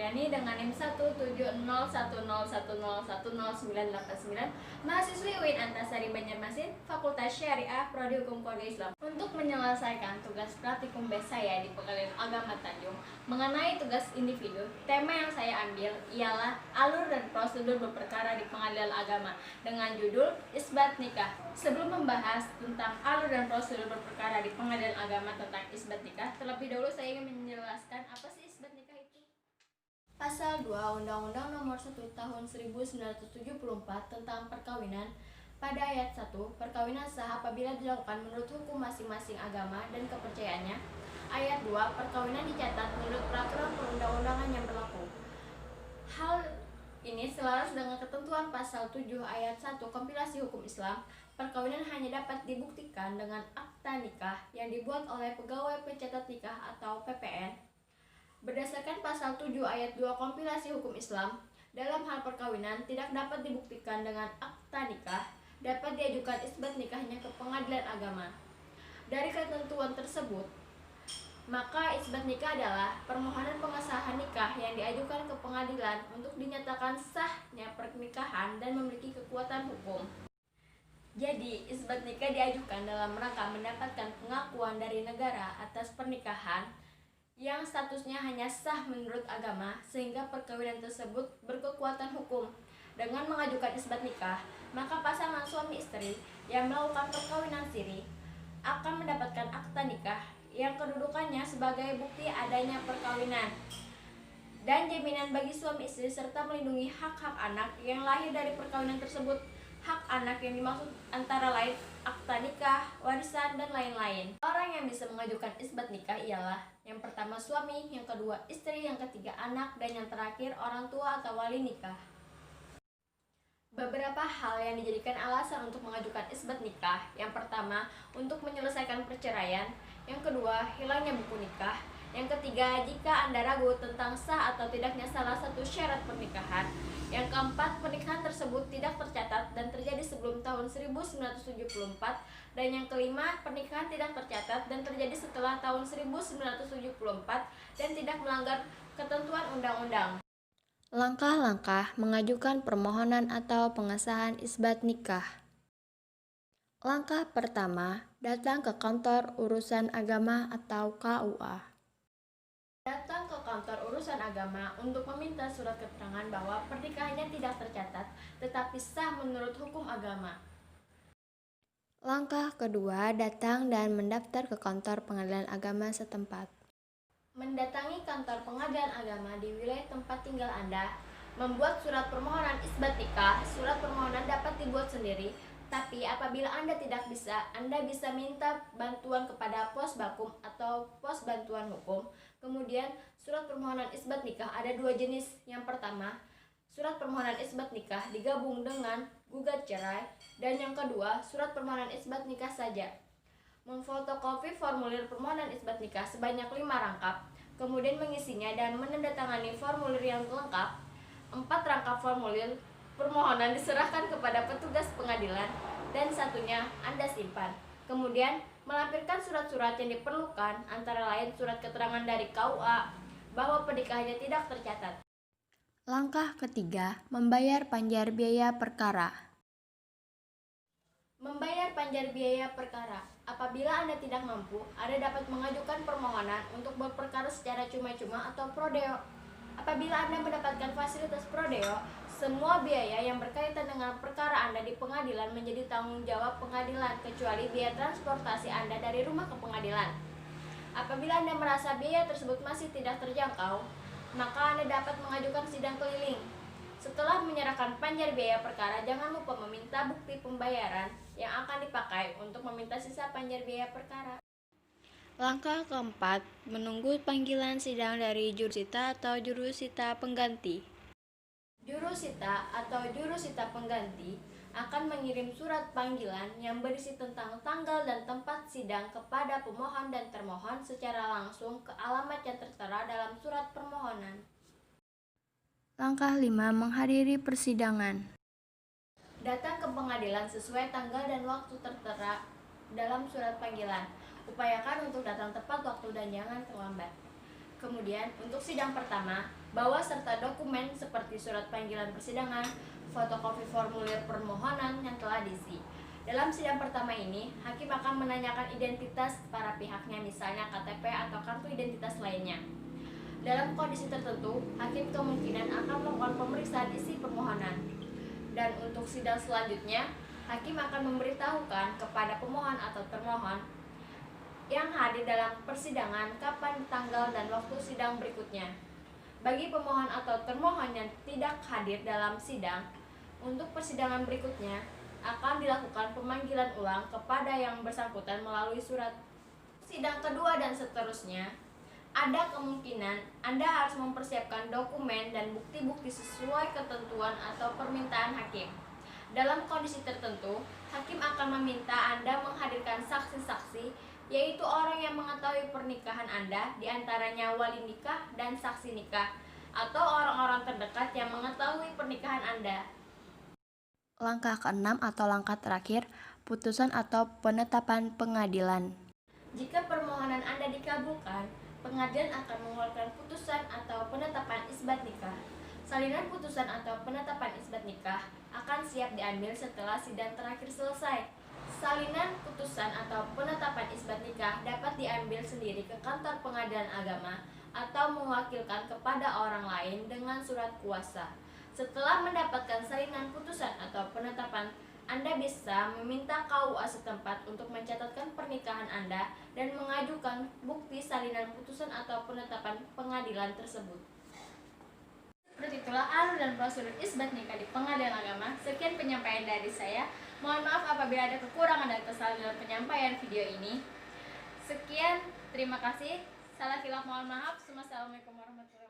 Supriyani dengan NIM 17010101099, mahasiswi UIN Antasari Banjarmasin, Fakultas Syariah, Prodi Hukum Keluarga Islam. Untuk menyelesaikan tugas praktikum B saya di Pengadilan Agama Tanjung mengenai tugas individu, tema yang saya ambil ialah alur dan prosedur berperkara di Pengadilan Agama dengan judul Isbat Nikah. Sebelum membahas tentang alur dan prosedur berperkara di Pengadilan Agama tentang isbat nikah, terlebih dahulu saya ingin menjelaskan apa sih isbat nikah itu. Pasal 2 Undang-Undang Nomor 1 Tahun 1974 tentang perkawinan, pada ayat 1, perkawinan sah apabila dilakukan menurut hukum masing-masing agama dan kepercayaannya. Ayat 2, perkawinan dicatat menurut peraturan perundang-undangan yang berlaku. Hal ini selaras dengan ketentuan pasal 7 ayat 1 kompilasi hukum Islam. Perkawinan hanya dapat dibuktikan dengan akta nikah yang dibuat oleh pegawai pencatat nikah atau PPN. Berdasarkan pasal 7 ayat 2 kompilasi hukum Islam, dalam hal perkawinan tidak dapat dibuktikan dengan akta nikah, dapat diajukan isbat nikahnya ke Pengadilan Agama. Dari ketentuan tersebut, maka isbat nikah adalah permohonan pengesahan nikah yang diajukan ke pengadilan untuk dinyatakan sahnya pernikahan dan memiliki kekuatan hukum. Jadi, isbat nikah diajukan dalam rangka mendapatkan pengakuan dari negara atas pernikahan yang statusnya hanya sah menurut agama, sehingga perkawinan tersebut berkekuatan hukum. Dengan mengajukan isbat nikah, maka pasangan suami istri yang melakukan perkawinan siri akan mendapatkan akta nikah yang kedudukannya sebagai bukti adanya perkawinan dan jaminan bagi suami istri serta melindungi hak-hak anak yang lahir dari perkawinan tersebut. Hak anak yang dimaksud antara lain akta nikah, warisan, dan lain-lain. Orang yang bisa mengajukan isbat nikah ialah yang pertama suami, yang kedua istri, yang ketiga anak, dan yang terakhir orang tua atau wali nikah. Beberapa hal yang dijadikan alasan untuk mengajukan isbat nikah. Yang pertama, untuk menyelesaikan perceraian. Yang kedua, hilangnya buku nikah. Yang ketiga, jika Anda ragu tentang sah atau tidaknya salah satu syarat pernikahan. Yang keempat, pernikahan tersebut tidak tercatat dan terjadi sebelum tahun 1974. Dan yang kelima, pernikahan tidak tercatat dan terjadi setelah tahun 1974 dan tidak melanggar ketentuan undang-undang. Langkah-langkah mengajukan permohonan atau pengesahan isbat nikah. Langkah pertama, datang ke kantor urusan agama atau KUA. Datang ke kantor urusan agama untuk meminta surat keterangan bahwa pernikahannya tidak tercatat tetapi sah menurut hukum agama. Langkah kedua, datang dan mendaftar ke kantor pengadilan agama setempat. Mendatangi kantor pengadilan agama di wilayah tempat tinggal Anda, membuat surat permohonan isbat nikah. Surat permohonan dapat dibuat sendiri, tapi apabila Anda tidak bisa, Anda bisa minta bantuan kepada pos bakum atau pos bantuan hukum. Kemudian, surat permohonan isbat nikah ada dua jenis. Yang pertama, surat permohonan isbat nikah digabung dengan gugat cerai, dan yang kedua, surat permohonan isbat nikah saja. Memfotokopi formulir permohonan isbat nikah sebanyak 5 rangkap, kemudian mengisinya dan menandatangani formulir yang lengkap. 4 rangkap formulir permohonan diserahkan kepada petugas pengadilan dan satunya Anda simpan. Kemudian melampirkan surat-surat yang diperlukan, antara lain surat keterangan dari KUA bahwa pernikahannya tidak tercatat. Langkah ketiga, membayar panjar biaya perkara. Membayar panjar biaya perkara. Apabila Anda tidak mampu, Anda dapat mengajukan permohonan untuk berperkara secara cuma-cuma atau prodeo. Apabila Anda mendapatkan fasilitas prodeo, semua biaya yang berkaitan dengan perkara Anda di pengadilan menjadi tanggung jawab pengadilan, kecuali biaya transportasi Anda dari rumah ke pengadilan. Apabila Anda merasa biaya tersebut masih tidak terjangkau, maka Anda dapat mengajukan sidang keliling. Setelah menyerahkan panjar biaya perkara, jangan lupa meminta bukti pembayaran yang akan dipakai untuk meminta sisa panjar biaya perkara. Langkah keempat, menunggu panggilan sidang dari jurusita atau jurusita pengganti. Jurusita atau jurusita pengganti akan mengirim surat panggilan yang berisi tentang tanggal dan tempat sidang kepada pemohon dan termohon secara langsung ke alamat yang tertera dalam surat permohonan. Langkah 5, menghadiri persidangan. Datang ke pengadilan sesuai tanggal dan waktu tertera dalam surat panggilan. Upayakan untuk datang tepat waktu dan jangan terlambat. Kemudian, untuk sidang pertama, bawa serta dokumen seperti surat panggilan persidangan, fotokopi formulir permohonan yang telah diisi. Dalam sidang pertama ini, hakim akan menanyakan identitas para pihaknya, misalnya KTP atau kartu identitas lainnya. Dalam kondisi tertentu, hakim kemungkinan akan melakukan pemeriksaan isi permohonan. Dan untuk sidang selanjutnya, hakim akan memberitahukan kepada pemohon atau termohon yang hadir dalam persidangan kapan tanggal dan waktu sidang berikutnya. Bagi pemohon atau termohon yang tidak hadir dalam sidang, untuk persidangan berikutnya akan dilakukan pemanggilan ulang kepada yang bersangkutan melalui surat. Sidang kedua dan seterusnya, ada kemungkinan Anda harus mempersiapkan dokumen dan bukti-bukti sesuai ketentuan atau permintaan hakim. Dalam kondisi tertentu, hakim akan meminta Anda menghadirkan saksi-saksi, yaitu orang yang mengetahui pernikahan Anda, diantaranya wali nikah dan saksi nikah, atau orang-orang terdekat yang mengetahui pernikahan Anda. Langkah keenam atau langkah terakhir, putusan atau penetapan pengadilan. Jika permohonan Anda dikabulkan, pengadilan akan mengeluarkan putusan atau penetapan isbat nikah. Salinan putusan atau penetapan isbat nikah akan siap diambil setelah sidang terakhir selesai. Salinan putusan atau penetapan isbat nikah dapat diambil sendiri ke kantor pengadilan agama atau mewakilkan kepada orang lain dengan surat kuasa. Setelah mendapatkan salinan putusan atau penetapan, Anda bisa meminta KUA setempat untuk mencatatkan pernikahan Anda dan mengajukan bukti salinan putusan atau penetapan pengadilan tersebut. Seperti itulah alur dan prosedur isbat nikah di pengadilan agama. Sekian penyampaian dari saya. Mohon maaf apabila ada kekurangan dan kesalahan dalam penyampaian video ini. Sekian, terima kasih. Salah khilaf mohon maaf. Wassalamualaikum warahmatullahi wabarakatuh.